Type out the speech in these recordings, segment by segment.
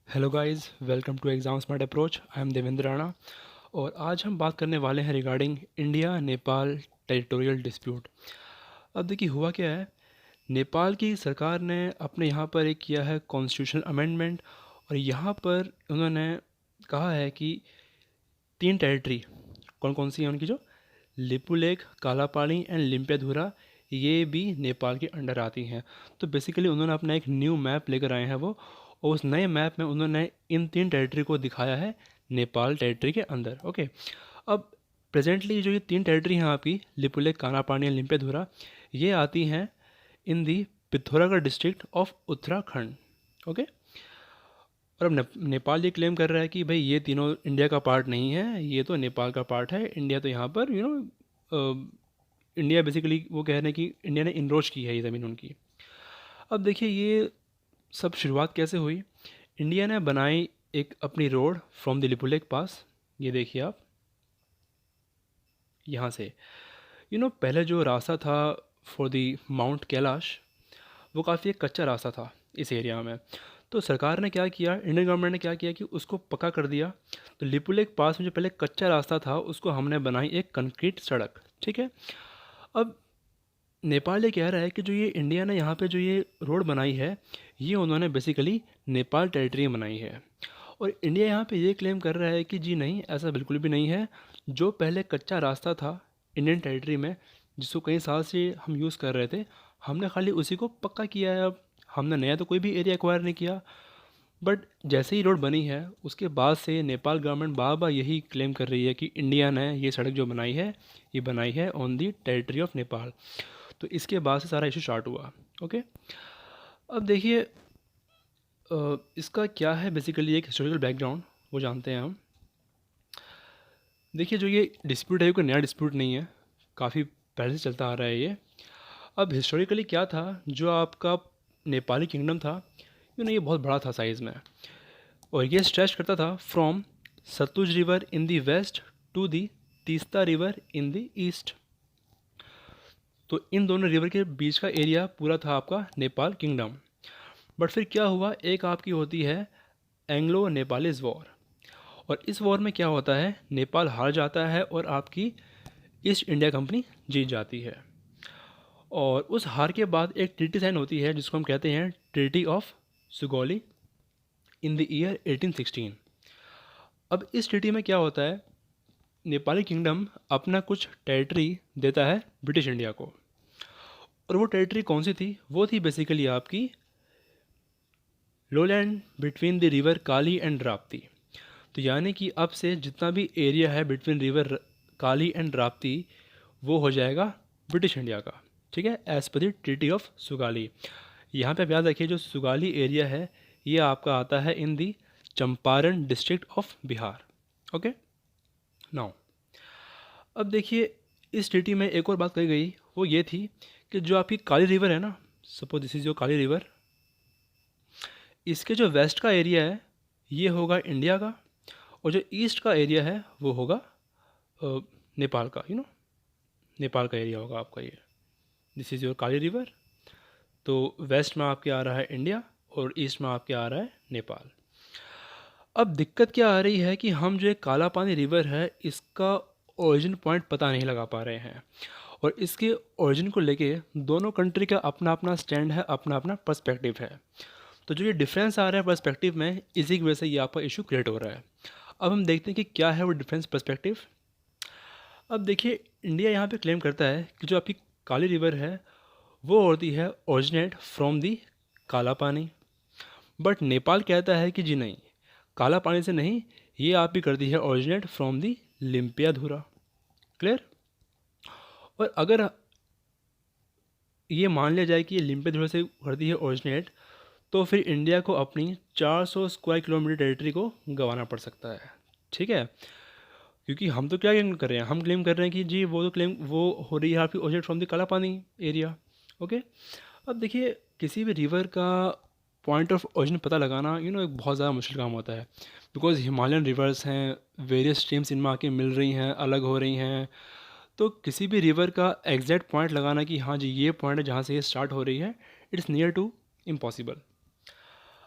Hello guys, welcome to exam smart approach. I am Devendra Rana और आज हम बात करने वाले हैं regarding India Nepal territorial dispute. अब देखिए हुआ क्या है। नेपाल की सरकार ने अपने यहाँ पर एक किया है कॉन्स्टिट्यूशनल अमेंडमेंट और यहाँ पर उन्होंने कहा है कि तीन टेरिटरी कौन कौन सी हैं उनकी, जो लिपुलेख, कालापानी एंड लिम्पियाधुरा, ये भी नेपाल के अंडर आती हैं। तो बेसिकली उन्होंने अपना एक न्यू मैप लेकर आए हैं वो, और उस नए मैप में उन्होंने इन तीन टेरिटरी को दिखाया है नेपाल टेरिटरी के अंदर। ओके, अब प्रेजेंटली जो ये तीन टेरिटरी हैं आपकी, लिपुलेख, कालापानी एंड लिम्पियाधुरा, ये आती हैं in the Pithoragarh district of Uttarakhand. Okay, और अब नेपाल ये क्लेम कर रहा है कि भाई ये तीनों इंडिया का पार्ट नहीं है, ये तो नेपाल का पार्ट है। इंडिया तो यहाँ पर इंडिया बेसिकली वो कह रहे हैं कि इंडिया ने इनरोच की है ये ज़मीन उनकी। अब देखिए ये सब शुरुआत कैसे हुई। इंडिया ने बनाई एक अपनी रोड फ्रॉम द लिपुलेक पास। ये देखिए आप यहाँ से, पहले जो रास्ता था फॉर द माउंट कैलाश, वो काफ़ी एक कच्चा रास्ता था इस एरिया में। तो सरकार ने क्या किया, इंडियन गवर्नमेंट ने क्या किया कि उसको पक्का कर दिया। तो लिपुलेक पास में जो पहले कच्चा रास्ता था उसको हमने बनाई एक कंक्रीट सड़क। ठीक है, अब नेपाल ये कह रहा है कि जो ये इंडिया ने यहाँ पे जो ये रोड बनाई है, ये उन्होंने बेसिकली नेपाल टेरिटरी में बनाई है। और इंडिया यहाँ पे ये क्लेम कर रहा है कि जी नहीं, ऐसा बिल्कुल भी नहीं है। जो पहले कच्चा रास्ता था इंडियन टेरिटरी में, जिसको कई साल से हम यूज़ कर रहे थे, हमने खाली उसी को पक्का किया है। अब हमने नया तो कोई भी एरिया एक्वायर नहीं किया। बट जैसे ही रोड बनी है उसके बाद से नेपाल गवर्नमेंट बार बार यही क्लेम कर रही है कि इंडिया ने ये सड़क जो बनाई है, ये बनाई है on the territory of Nepal. तो इसके बाद से सारा इशू स्टार्ट हुआ। ओके, अब देखिए इसका क्या है, बेसिकली एक हिस्टोरिकल बैकग्राउंड वो जानते हैं हम। देखिए जो ये डिस्प्यूट है, ये कोई नया डिस्प्यूट नहीं है, काफ़ी पहले से चलता आ रहा है ये। अब हिस्टोरिकली क्या था, जो आपका नेपाली किंगडम था, ये बहुत बड़ा था साइज़ में, और ये स्ट्रेच करता था from Sutlej river in the west to the Teesta river in the east. तो इन दोनों रिवर के बीच का एरिया पूरा था आपका नेपाल किंगडम। बट फिर क्या हुआ, एक आपकी होती है एंग्लो नेपालीज वॉर, और इस वॉर में क्या होता है, नेपाल हार जाता है और आपकी ईस्ट इंडिया कंपनी जीत जाती है। और उस हार के बाद एक ट्रीटी साइन होती है जिसको हम कहते हैं treaty of Sugauli in the year 1816। अब इस ट्रीटी में क्या होता है, नेपाली किंगडम अपना कुछ टेरिटरी देता है ब्रिटिश इंडिया को। और वो टेरिटरी कौन सी थी, वो थी बेसिकली आपकी lowland between the river Kali and Rapti. तो यानी कि अब से जितना भी एरिया है between river Kali and Rapti, वो हो जाएगा ब्रिटिश इंडिया का। ठीक है, as per the treaty of Sugali. यहाँ पे आप याद रखिए, जो सुगाली एरिया है ये आपका आता है in the Champaran district of Bihar. Okay, now अब देखिए इस ट्रीटी में एक और बात कही गई, वो ये थी कि जो आपकी काली रिवर है ना, suppose this is your Kali river, इसके जो वेस्ट का एरिया है ये होगा इंडिया का, और जो ईस्ट का एरिया है वो होगा नेपाल का। नेपाल का एरिया होगा आपका ये। This is your Kali river. तो वेस्ट में आपके आ रहा है इंडिया और ईस्ट में आपके आ रहा है नेपाल। अब दिक्कत क्या आ रही है कि हम जो एक काला पानी रिवर है इसका ओरिजिन पॉइंट पता नहीं लगा पा रहे हैं, और इसके ओरिजिन को लेके दोनों कंट्री का अपना अपना स्टैंड है, अपना अपना पर्सपेक्टिव है। तो जो ये डिफरेंस आ रहा है पर्सपेक्टिव में, इसी की वजह से ये आपका इशू क्रिएट हो रहा है। अब हम देखते हैं कि क्या है वो डिफरेंस पर्सपेक्टिव। अब देखिए इंडिया यहाँ पे क्लेम करता है कि जो आपकी काली रिवर है वो होती है ओरिजिनेट फ्रॉम दी काला पानी। बट नेपाल कहता है कि जी नहीं, काला पानी से नहीं, ये आप भी करती है originate from the Limpiyadhura. Clear. और अगर ये मान लिया जाए कि ये लिम्पियाधुरा से करती है ओरिजिनेट, तो फिर इंडिया को अपनी 400 स्क्वायर किलोमीटर टेरिटरी को गंवाना पड़ सकता है। ठीक है, क्योंकि हम तो क्या क्लेम कर रहे हैं, हम क्लेम कर रहे हैं कि जी वो तो क्लेम वो हो रही है आपकी ओरिजिनेट फ्रॉम द काला पानी एरिया। ओके, अब देखिए किसी भी रिवर का पॉइंट ऑफ ओरिजिन पता लगाना एक बहुत ज़्यादा मुश्किल काम होता है, बिकॉज हिमालयन रिवर्स हैं, वेरियस स्ट्रीम्स इनमें आके मिल रही हैं, अलग हो रही हैं। तो किसी भी रिवर का एग्जैक्ट पॉइंट लगाना कि हाँ जी ये पॉइंट है जहाँ से ये स्टार्ट हो रही है, इट्स नियर टू इम्पॉसिबल।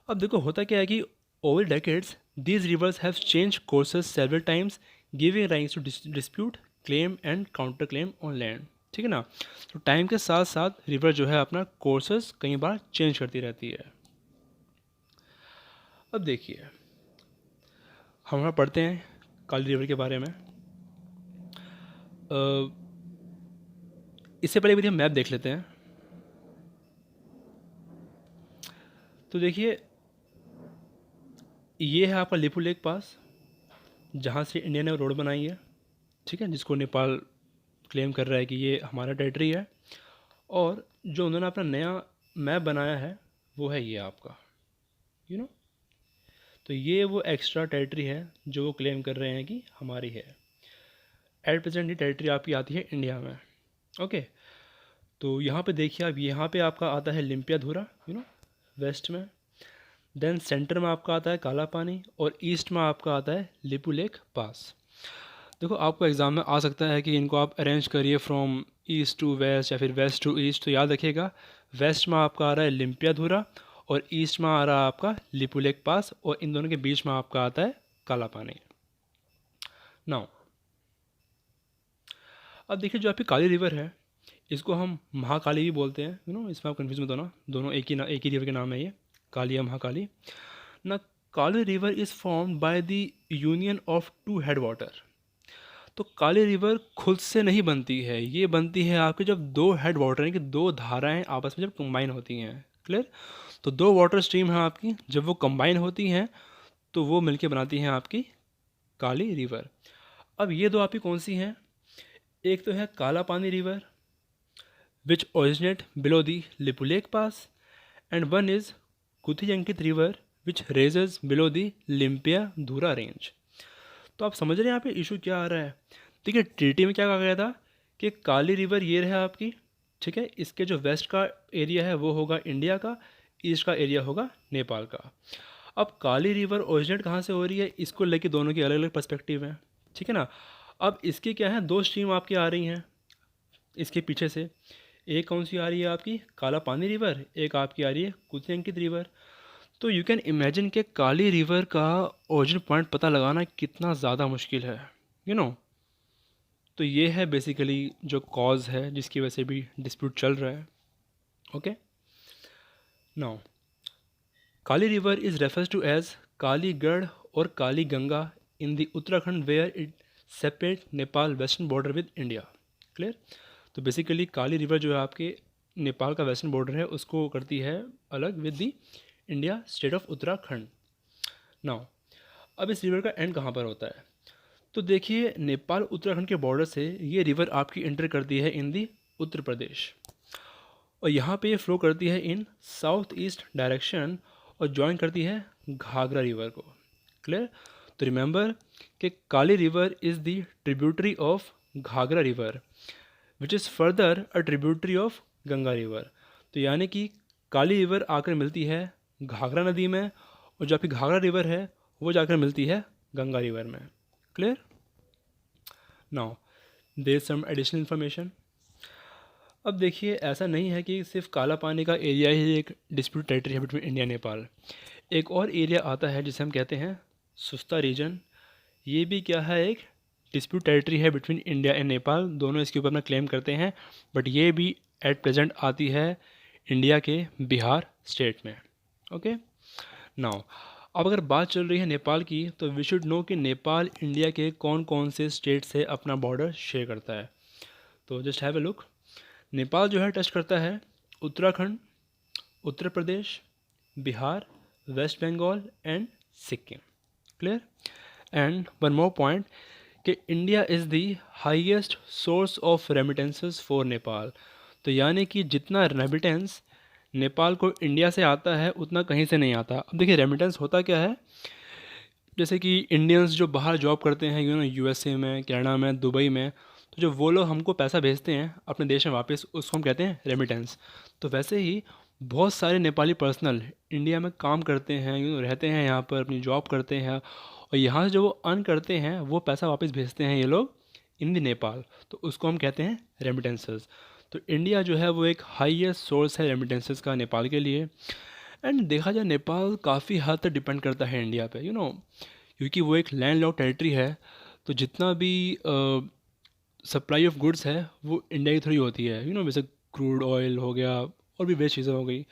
अब देखो होता क्या है कि Over decades, these rivers have changed courses several times, giving rise to dispute, claim and counterclaim on land. ठीक है ना? तो टाइम के साथ साथ रिवर जो है अपना कोर्सेस कई बार चेंज करती रहती है. अब देखिए, हम यहाँ पढ़ते हैं काली रिवर के बारे में. इससे पहले भी हम मैप देख लेते हैं. तो देखिए, ये है आपका लिपू लेक पास, जहाँ से इंडिया ने रोड बनाई है. ठीक है, जिसको नेपाल क्लेम कर रहा है कि ये हमारा टेरिटरी है. और जो उन्होंने अपना नया मैप बनाया है वो है ये आपका, यू नो. तो ये वो एक्स्ट्रा टेरिटरी है जो वो क्लेम कर रहे हैं कि हमारी है. एट प्रेजेंट ये टेरिटरी आपकी आती है इंडिया में. ओके, तो यहाँ पे देखिए आप, यहाँ पे आपका आता है लिम्पियाधुरा, यू नो, वेस्ट में. देन सेंटर में आपका आता है काला पानी और ईस्ट में आपका आता है लिपू लेक पास. देखो, आपको एग्ज़ाम में आ सकता है कि इनको आप अरेंज करिए फ्रॉम ईस्ट टू वेस्ट या फिर वेस्ट टू ईस्ट. तो याद रखिएगा, वेस्ट में आपका आ रहा है लिम्पियाधुरा और ईस्ट में आ रहा है आपका लिपू लेक पास और इन दोनों के बीच में आपका आता है काला पानी. नाउ अब देखिए, जो आपकी काली रिवर है इसको हम महाकाली भी बोलते हैं, यू नो. इसमें आप कन्फ्यूज मत होना, दोनों एक ही रिवर के नाम है ये, काली या महाकाली ना. Kali river is formed by the union of two head water. तो काली रिवर खुद से नहीं बनती है, ये बनती है आपके जब दो हेड वाटर यानी कि दो धाराएं आपस में जब कंबाइन होती हैं. क्लियर? तो दो वाटर स्ट्रीम हैं आपकी, जब वो कंबाइन होती हैं तो वो मिलके बनाती हैं आपकी काली रिवर. अब ये दो आपकी कौन सी हैं? एक तो है Kala Pani river which originate below the Lipu Lekh pass, and one is Kuthiyankti river which rises below the Limpiyadhura range. तो आप समझ रहे हैं यहाँ पे इशू क्या आ रहा है. देखिए, ट्रीटी में क्या कहा गया था कि काली रिवर ये रहा आपकी. ठीक है, इसके जो वेस्ट का एरिया है वो होगा इंडिया का, ईस्ट का एरिया होगा नेपाल का. अब काली रिवर ओरिजिनेट कहाँ से हो रही है, इसको लेके दोनों की अलग अलग पर्सपेक्टिव हैं. ठीक है ना. अब इसके क्या है, दो स्ट्रीम आपकी आ रही हैं इसके पीछे से. एक कौन सी आ रही है आपकी, काला पानी रिवर. एक आपकी आ रही है कुथी रिवर. तो यू कैन इमेजिन कि काली रिवर का ओरिजिन पॉइंट पता लगाना कितना ज़्यादा मुश्किल है, यू नो. तो ये है बेसिकली जो कॉज है जिसकी वजह से भी डिस्प्यूट चल रहा है. Okay, now Kali river is refers to as Kaligarh और Kali Ganga in the Uttarakhand where it separate Nepal western border with India. Clear? तो बेसिकली काली रिवर जो है आपके नेपाल का वेस्टर्न बॉर्डर है उसको करती है अलग with the India state of Uttarakhand. Now अब इस रिवर का एंड कहाँ पर होता है? तो देखिए, नेपाल उत्तराखंड के बॉर्डर से ये रिवर आपकी एंटर करती है इन दी उत्तर प्रदेश और यहाँ पे ये फ्लो करती है इन साउथ ईस्ट डायरेक्शन और ज्वाइन करती है घाघरा रिवर को. क्लियर? तो रिमेंबर कि Kali river is the tributary of Ghaghara river which is further a tributary of Ganga river. तो यानी कि काली रिवर आकर मिलती है घाघरा नदी में और जो आपकी घाघरा रिवर है वो जाकर मिलती है गंगा रिवर में. Clear? Now there is some additional information. अब देखिए, ऐसा नहीं है कि सिर्फ काला पानी का एरिया ही एक डिस्प्यूट टेरिटरी है बिटवीन इंडिया नेपाल. एक और एरिया आता है जिसे हम कहते हैं सुस्ता रीजन. ये भी क्या है, एक डिस्प्यूट टेरिटरी है बिटवीन इंडिया एंड नेपाल. दोनों इसके ऊपर अपना क्लेम करते हैं, बट ये भी एट प्रेजेंट आती है इंडिया के बिहार स्टेट में. ओके, नाउ अब अगर बात चल रही है नेपाल की, तो वी शुड नो कि नेपाल इंडिया के कौन कौन से स्टेट से अपना बॉर्डर शेयर करता है. तो just have a look. Nepal जो है टच करता है Uttarakhand, Uttar Pradesh, Bihar, West Bengal and Sikkim. Clear? And one more point कि India is the highest source of remittances for Nepal. तो यानी कि जितना रेमिटेंस नेपाल को इंडिया से आता है उतना कहीं से नहीं आता. अब देखिए, रेमिटेंस होता क्या है, जैसे कि इंडियंस जो बाहर जॉब करते हैं, यू नो, यूएसए में, कनाडा में, दुबई में, तो जो वो लोग हमको पैसा भेजते हैं अपने देश में वापस, उसको हम कहते हैं रेमिटेंस. तो वैसे ही बहुत सारे नेपाली पर्सनल इंडिया में काम करते हैं, यू नो, रहते हैं यहाँ पर, अपनी जॉब करते हैं और यहाँ से जो वो अर्न करते हैं वो पैसा वापस भेजते हैं ये लोग इन द नेपाल. तो उसको हम कहते हैं रेमिटेंसेस. तो इंडिया जो है वो एक हाईएस्ट सोर्स है रेमिटेंसेस का नेपाल के लिए. एंड देखा जाए नेपाल काफ़ी हद तक डिपेंड करता है इंडिया पे, क्योंकि वो एक लैंड लॉक टेरिटरी है। तो जितना भी सप्लाई ऑफ गुड्स है वो इंडिया के थ्रू ही होती है, जैसे क्रूड ऑयल हो गया और भी बेस्ट चीज़ें हो गई।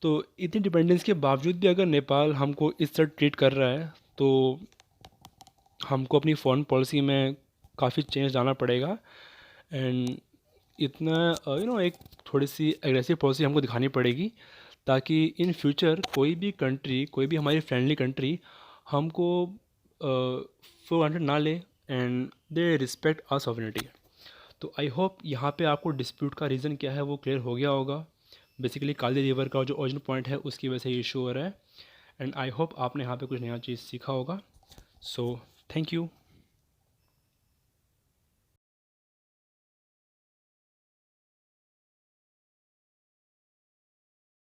तो इतनी डिपेंडेंस के बावजूद भी अगर नेपाल हमको इस तरह ट्रीट कर रहा है, तो हमको अपनी फॉरेन पॉलिसी में काफ़ी चेंज लाना पड़ेगा। एंड इतना एक थोड़ी सी एग्रेसिव पॉलिसी हमको दिखानी पड़ेगी, ताकि इन फ्यूचर कोई भी कंट्री, कोई भी हमारी फ्रेंडली कंट्री हमको फॉर ग्रांटेड ना ले and they respect our sovereignty. तो आई होप यहाँ पे आपको डिस्प्यूट का रीज़न क्या है वो क्लियर हो गया होगा। बेसिकली काली रिवर का जो ओरिजिन पॉइंट है उसकी वजह से ये इशू हो रहा है। एंड आई होप आपने यहाँ पे कुछ नया चीज़ सीखा होगा। So thank you.